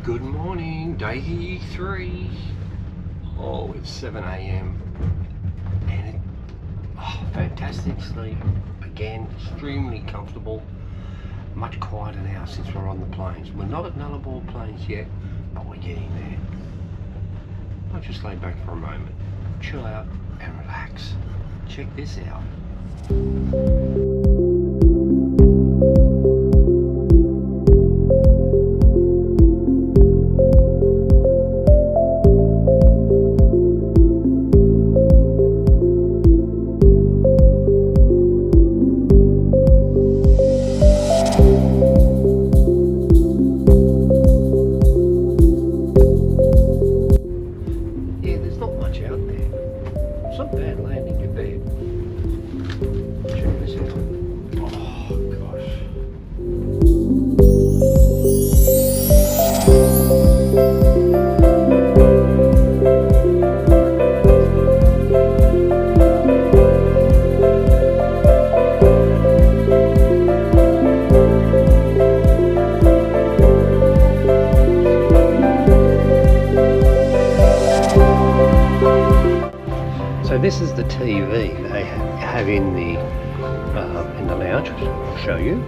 Good morning, day 3. Oh, it's 7 a.m. and fantastic sleep. Again, extremely comfortable. Much quieter now since we're on the plains. We're not at Nullarbor plains yet, but we're getting there. I'll just lay back for a moment, chill out and relax. Check this out. So this is the TV they have in the lounge. I'll show you.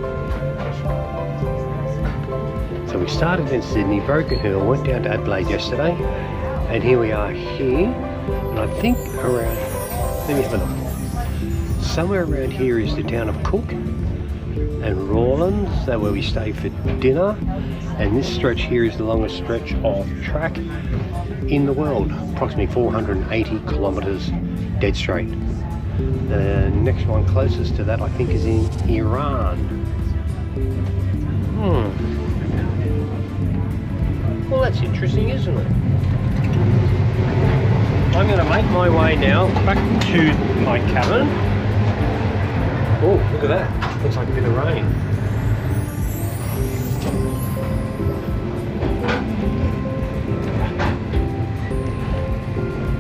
So we started in Sydney, Broken Hill, went down to Adelaide yesterday, and here we are here. And I think around, let me have a look. Somewhere around here is the town of Cook and Rawlins. That's where we stay for dinner. And this stretch here is the longest stretch of track in the world, approximately 480 kilometres dead straight. The next one closest to that I think is in Iran. Well, that's interesting, isn't it? I'm going to make my way now back to my cabin. Oh, look at that. Looks like a bit of rain.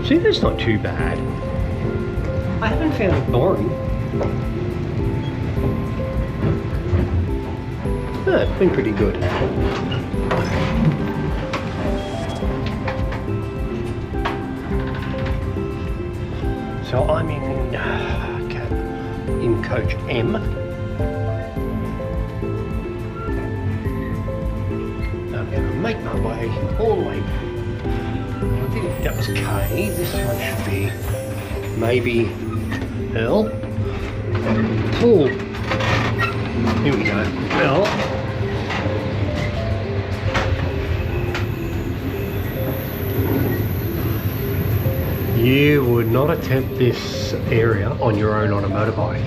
See, that's not too bad. I haven't found it boring. No, it's been pretty good. So I'm in coach M. I'm going to make my way all the way. I think that was K. This one should be maybe L. Oh, here we go. L. You would not attempt this area on your own on a motorbike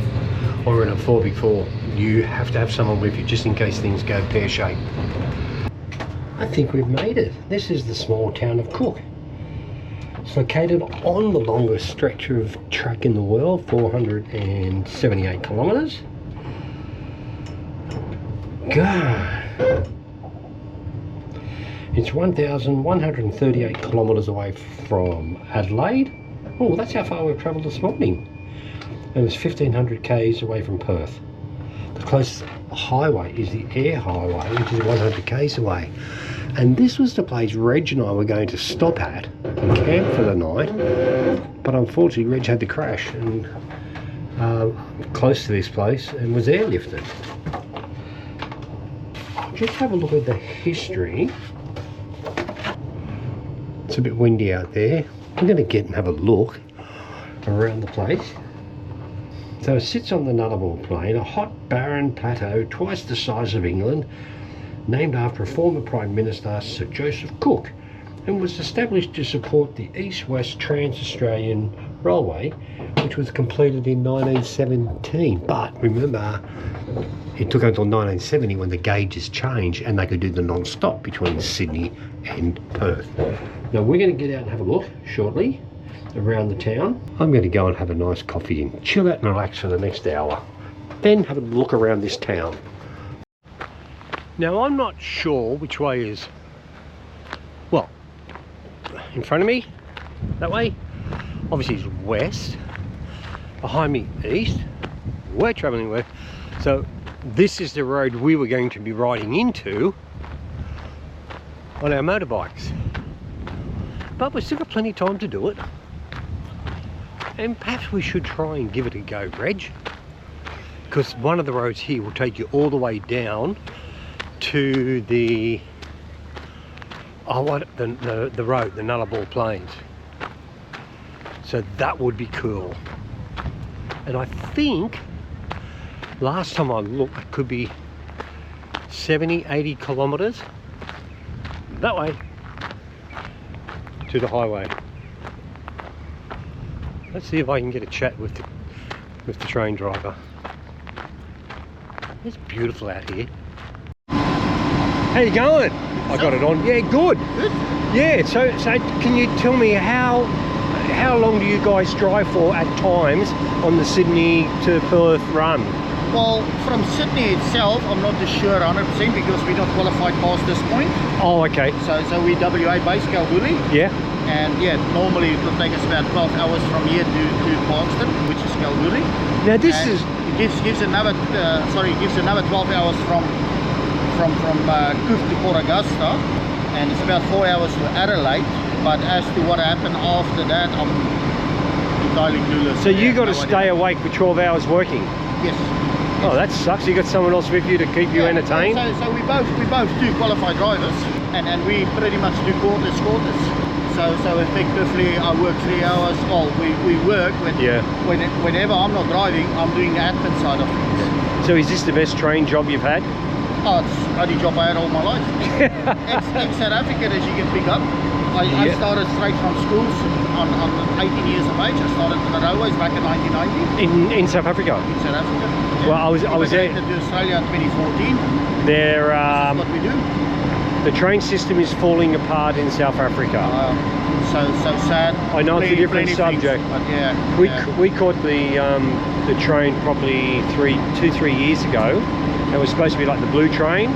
or in a 4x4. You have to have someone with you just in case things go pear-shaped. I think we've made it. This is the small town of Cook. It's located on the longest stretch of track in the world, 478 kilometres. God. It's 1,138 kilometres away from Adelaide. Oh, that's how far we've travelled this morning. And it's 1,500 k's away from Perth. The closest highway is the air highway, which is 100 k's away. And this was the place Reg and I were going to stop at and camp for the night, but unfortunately Reg had to crash and close to this place and was airlifted. I'll just have a look at the history. It's a bit windy out there. I'm going to get and have a look around the place. So it sits on the Nullarbor plain, a hot barren plateau twice the size of England, named after a former Prime Minister, Sir Joseph Cook, and was established to support the East-West Trans-Australian Railway, which was completed in 1917. But remember, it took until 1970 when the gauges changed and they could do the non-stop between Sydney and Perth. Now we're going to get out and have a look shortly around the town. I'm going to go and have a nice coffee and chill out and relax for the next hour. Then have a look around this town. Now I'm not sure which way is, well, in front of me, that way, obviously is west, behind me east, we're travelling west, so this is the road we were going to be riding into on our motorbikes. But we've still got plenty of time to do it. And perhaps we should try and give it a go, Reg. Because one of the roads here will take you all the way down to the road, the Nullarbor Plains. So that would be cool. And I think last time I looked, it could be 70, 80 kilometers that way to the highway. Let's see if I can get a chat with the train driver. It's beautiful out here. How you going? I got it on. Yeah, good. Good. Yeah. So can you tell me how long do you guys drive for at times on the Sydney to Perth run? Well, from Sydney itself, I'm not too sure 100% because we're not qualified past this point. Oh, okay. So we WA based Kalgoorlie. Yeah. And yeah, normally it will take us about 12 hours from here to Parkston, which is Kalgoorlie. Now this and is it gives another 12 hours from Cook to Port Augusta, and it's about 4 hours to Adelaide. But as to what happened after that, I'm entirely clueless. So you got to stay awake for 12 hours working? Yes. Oh, that sucks. You got someone else with you to keep you entertained? So we both do qualified drivers, and we pretty much do quarters. So effectively I work 3 hours. Well, we work whenever I'm not driving, I'm doing the admin side of things. So is this the best train job you've had? Oh, it's the only job I had all my life. It's South African, as you can pick up. I started straight from schools on 18 years of age. I started in the railways back in 1990. In South Africa? In South Africa. Yeah. Well, I was there. To Australia in 2014. There, This is what we do. the train system is falling apart in South Africa. So sad. I know it's a different subject. Things, but yeah, we caught the train probably 2-3 years ago. It was supposed to be like the blue train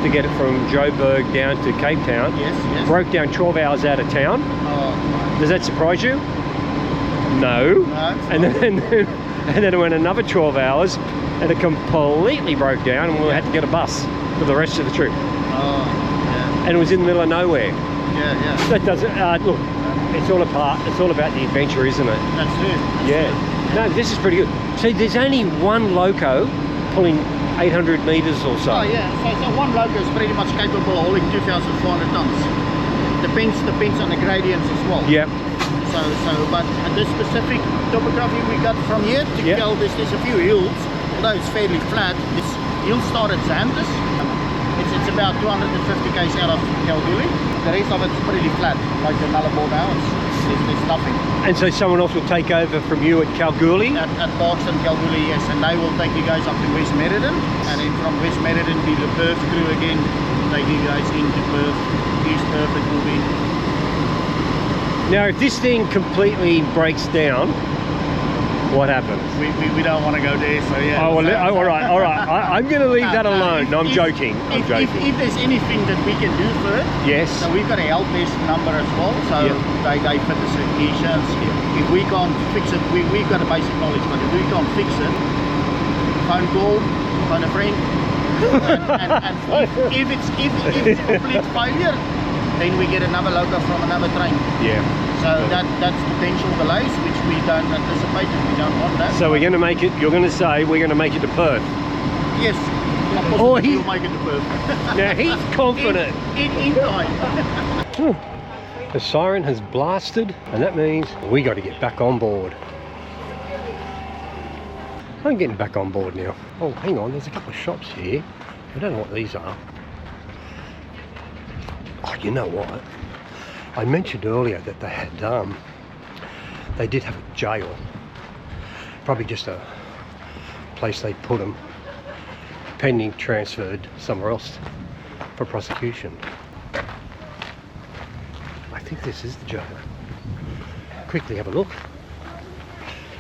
to get it from Joburg down to Cape Town. Yes. Broke down 12 hours out of town. Oh. Does that surprise you? No. And then it went another 12 hours and it completely broke down and we had to get a bus for the rest of the trip. Oh, yeah. And it was in the middle of nowhere. Yeah. That doesn't, look, it's all about the adventure, isn't it? That's it. No, this is pretty good. So there's only one loco pulling 800 meters or so. Oh yeah, so one loco is pretty much capable of hauling 2,400 tons. Depends on the gradients as well. Yeah. But this specific topography we got from here to Kel, there's a few hills, although it's fairly flat. This hill start at Xanthus. It's about 250 km out of Kalgoorlie. The rest of it's pretty flat, like the Nullarbor now. There's nothing. And so someone else will take over from you at Kalgoorlie? At Parkston, Kalgoorlie, yes. And they will take you guys up to West Meriden. And then from West Meriden be the Perth crew again. Take you guys into Perth. East Perth it will be. Now if this thing completely breaks down, what happens? We don't want to go there, so yeah. Oh, well, all right. I'm going to leave that alone. No, I'm joking. If there's anything that we can do for it, yes. So we've got a help desk number as well, so they fit the certifications. If we can't fix it, we've got a basic knowledge, but if we can't fix it, phone call, phone a friend, and if it's complete failure, then we get another loco from another train. Yeah. So that's potential delays, which we don't anticipate, and we don't want that. So we're going to make it, you're going to say we're going to make it to Perth? Yes. We'll make it to Perth. Now he's confident. In time. The siren has blasted, and that means we got to get back on board. I'm getting back on board now. Oh, hang on, there's a couple of shops here. I don't know what these are. Oh, you know what? I mentioned earlier that they had, they did have a jail. Probably just a place they put them, pending transferred somewhere else for prosecution. I think this is the jail. Quickly have a look.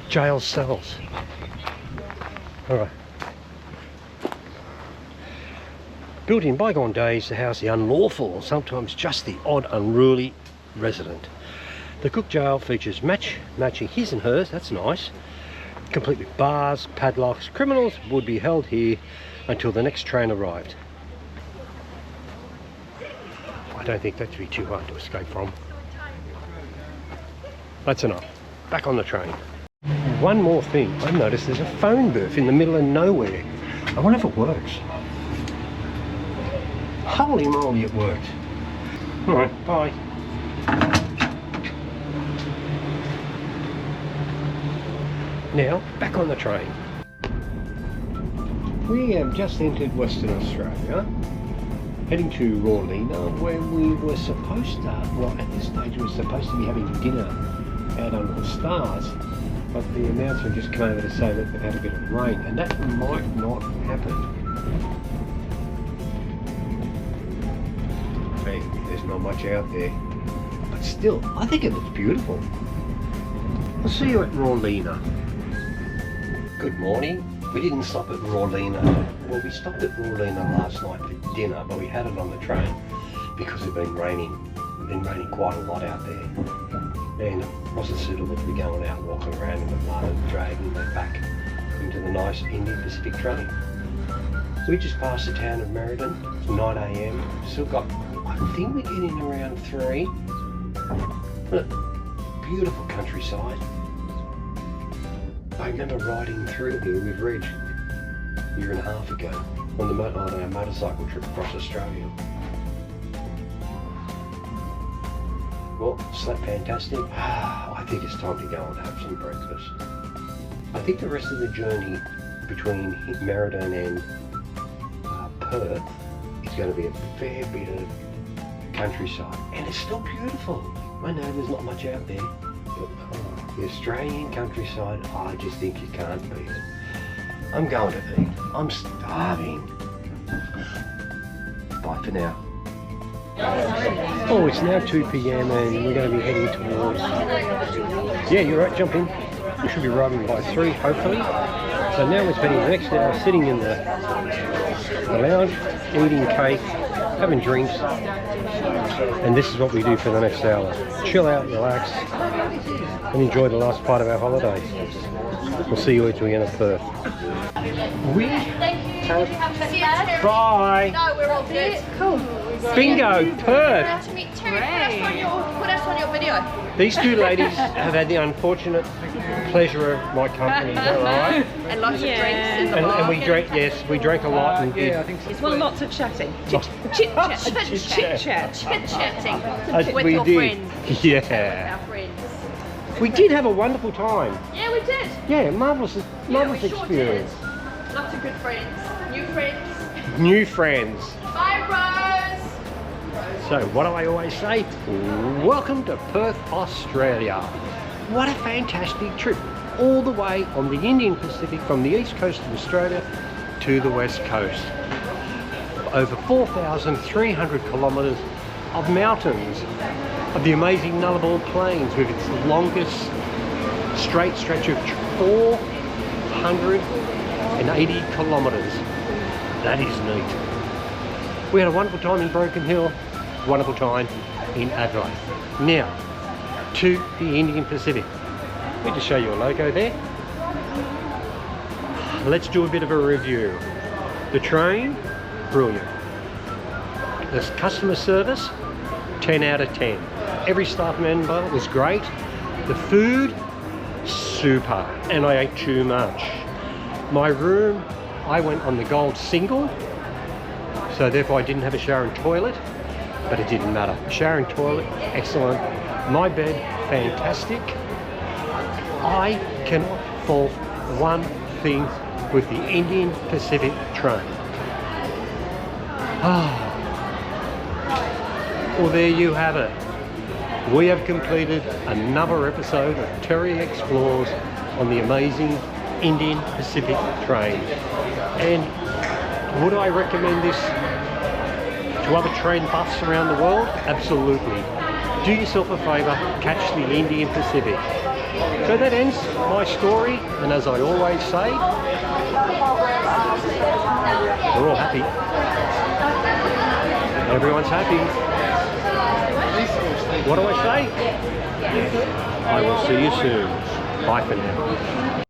Jail cells. All right. Built in bygone days to house the unlawful, sometimes just the odd unruly resident. The Cook Jail features matching his and hers, that's nice, complete with bars, padlocks. Criminals would be held here until the next train arrived. I I don't think that should be too hard to escape from. That's enough. Back on the train. One more thing. I noticed there's a phone booth in the middle of nowhere. I wonder if it works. Holy moly, it works. Alright, bye. Now, back on the train. We have just entered Western Australia, heading to Rawlina, where we were supposed to, well, at this stage we were supposed to be having dinner out under the stars, but the announcement just came over to say that they've had a bit of rain, and that might not happen. Hey, there's not much out there, but still, I think it looks beautiful. I'll see you at Rawlina. Good morning. We didn't stop at Rawlina. Well, we stopped at Rawlina last night for dinner, but we had it on the train because it's been raining. It's been raining quite a lot out there. And it wasn't suitable to be going out walking around in the mud and dragging it back into the nice Indian Pacific train. We just passed the town of Merredin. It's 9 AM. Still got, I think we're getting around 3. Beautiful countryside. I remember riding through here with Reg a year and a half ago on our motorcycle trip across Australia. Well, slept fantastic. I think it's time to go and have some breakfast. I think the rest of the journey between Merredin and Perth is going to be a fair bit of countryside, and it's still beautiful. I know there's not much out there, but the Australian countryside, I just think you can't beat it. I'm going to eat. I'm starving. Bye for now. Oh, it's now 2 PM and we're going to be heading towards... Yeah, you're right, jump in. We should be arriving by 3, hopefully. So now we're spending the next hour sitting in the lounge, eating cake, having drinks, and this is what we do for the next hour. Chill out, relax, and enjoy the last part of our holiday. We'll see you at the end of Perth. We have... Bye! No, we're all good. Cool. Bingo, Perth! Put us on your video. These two ladies have had the unfortunate pleasure of my company, is that right? And lots of drinks in the bar. And we drank, yes, we drank a lot. And yeah, I think so. Well, lots of chatting. Chit-chatting. With your friends. Yeah. Our friends. We did have a wonderful time. Yeah, we did. Yeah, marvellous experience. Sure did. Lots of good friends. New friends. New friends. Bye, Rose. So, what do I always say? Welcome to Perth, Australia. What a fantastic trip. All the way on the Indian Pacific from the east coast of Australia to the west coast. Over 4,300 kilometres of mountains, of the amazing Nullarbor Plains with its longest straight stretch of 480 kilometres. That is neat. We had a wonderful time in Broken Hill, wonderful time in Adelaide. Now, to the Indian Pacific. Let me just show you a logo there. Let's do a bit of a review. The train, brilliant. The customer service, 10 out of 10. Every staff member was great. The food, super. And I ate too much. My room, I went on the gold single, so therefore I didn't have a shower and toilet, but it didn't matter. Shower and toilet, excellent. My bed, fantastic. I cannot fault one thing with the Indian Pacific train. Well, there you have it. We have completed another episode of Terry Explores on the amazing Indian Pacific train. And would I recommend this to other train buffs around the world? Absolutely. Do yourself a favour, catch the Indian Pacific. So that ends my story, and as I always say, we're all happy. Everyone's happy. What do I say? I will see you soon. Bye for now.